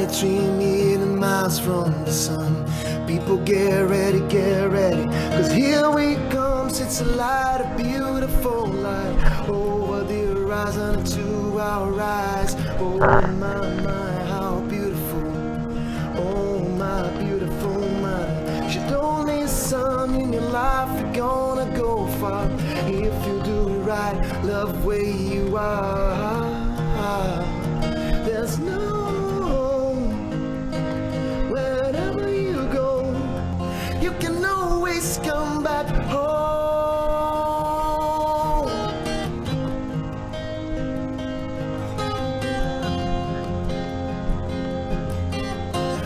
93 million miles from the sun. People get ready, cause here we come. It's a light, a beautiful light, over the horizon to our eyes. Oh my, how beautiful. Oh my beautiful mother. She told me, son, in your life you're gonna go far if you do it right, love where you are. There's no home. Wherever you go, you can always come back home.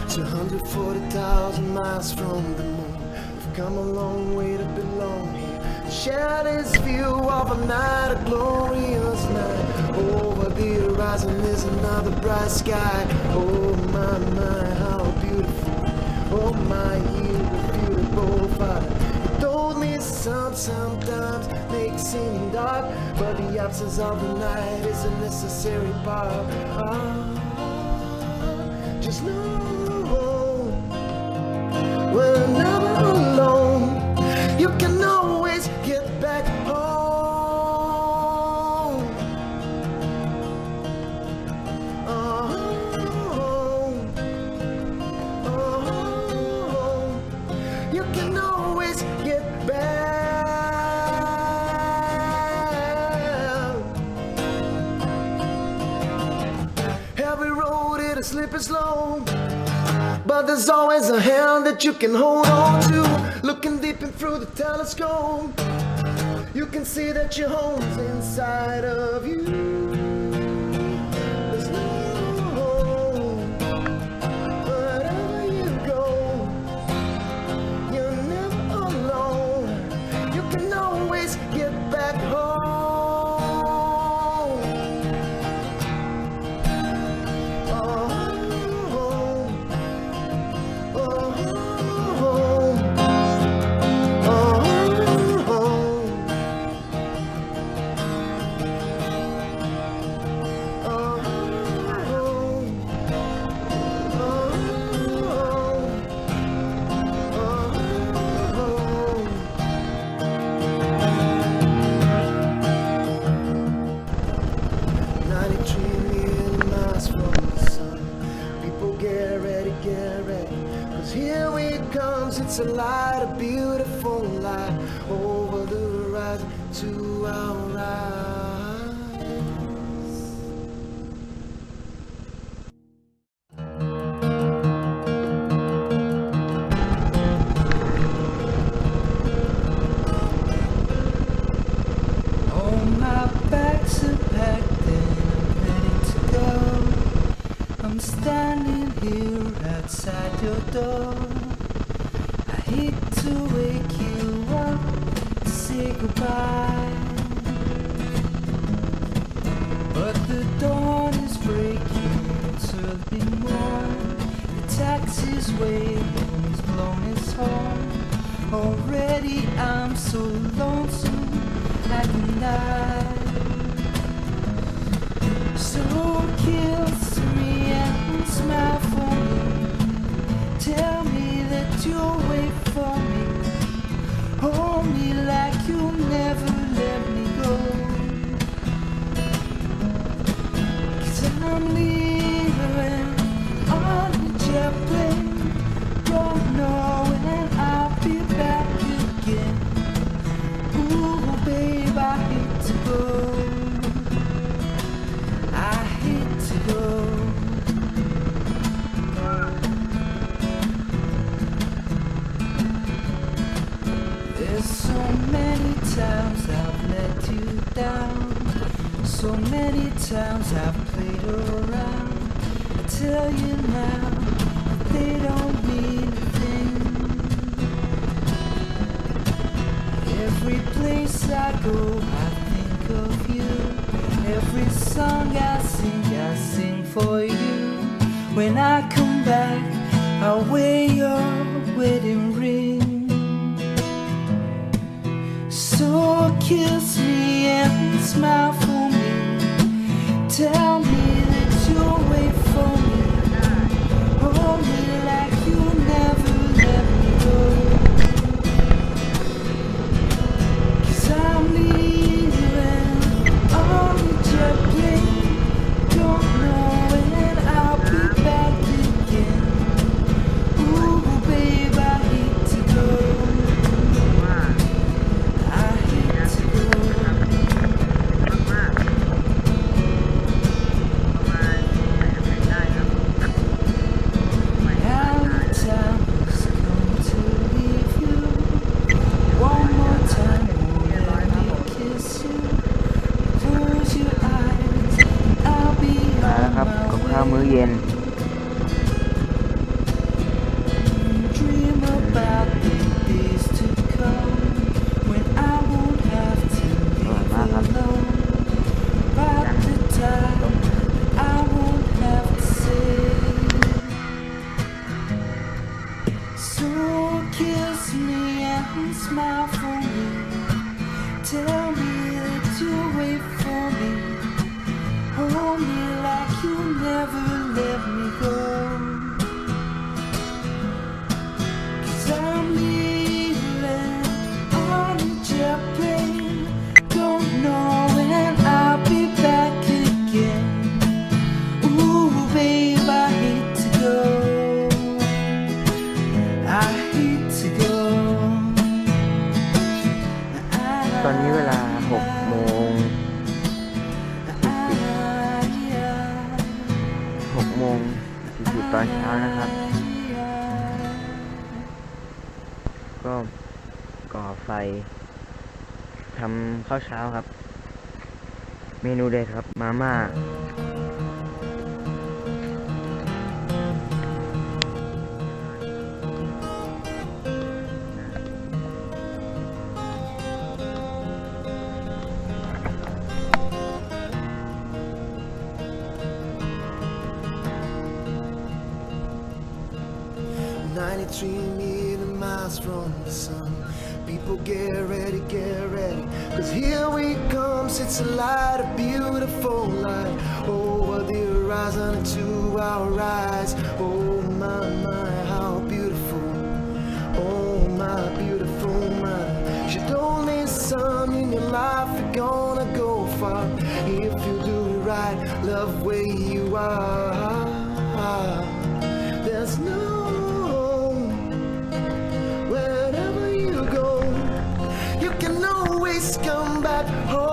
240,000 miles from the moon, we've come a long way to belong here. Share this view of a night, a glorious night. Over the horizon is another bright sky. Oh my, how beautiful. Oh my, you beautiful father. You told me sometimes makes seem dark, but the absence of the night is a necessary part. Just know we're never alone. You can always get back home. You can always get back. Every road it is slippery slow, but there's always a hand that you can hold on to. Looking deep in through the telescope, you can see that your home's inside of you. There's no home. Wherever you go, you're never alone. You can always get back home. It's a light, a beautiful light, over the horizon to our eyes. Oh, my bags are packed and I'm ready to go. I'm standing here outside your door. I hate to wake you up to say goodbye, but the dawn is breaking, it's early morn. The taxi's waiting, he's blown his horn. Already I'm so lonesome at night. So kiss me and smile for me. Tell me that you'll wait for me. Hold me like you'll never let me go. 'Cause I'm leaving on a jet plane. Don't know when I'll be back again. Ooh, babe, I hate to go. I hate to go. There's so many times I've let you down, so many times I've played around. I tell you now, they don't mean a thing. Every place I go, I think of you. Every song I sing for you. When I come back, I'll wear your wedding ring. So kiss me and smile for me. Tell me that you'll wait for me. Hold me like you never let me go. 'Cause I'm kneeling on a jet plane. Don't know when I'll be back again. Ooh, babe, I hate to go. I hate to go. ตอนนี้เวลา6 โมง 40ตอนเช้านะครับ ก็ก่อไฟทำข้าวเช้าครับ เมนูเด็ดครับมาม่า93 million miles from the sun. People get ready, cause here we come. It's a light, a beautiful light, over the horizon into our eyes. Oh my, my, how beautiful. Oh my beautiful mind. She told me, son, in your life you're gonna go far if you do it right, love where you are. There's no always come back home.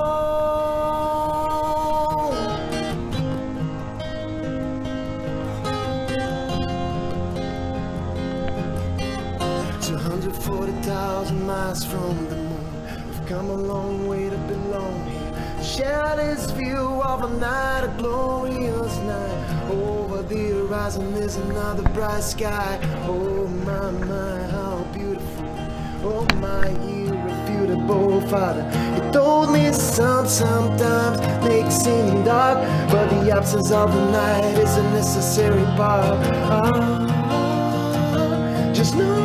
240,000 miles from the moon. We've come a long way to belong here. Share this view of a night, a glorious night. Over the horizon is another bright sky. Oh my, my, how beautiful. Oh my, irrefutable Father. He told me sometimes makes seeming dark, but the absence of the night is a necessary part. Just know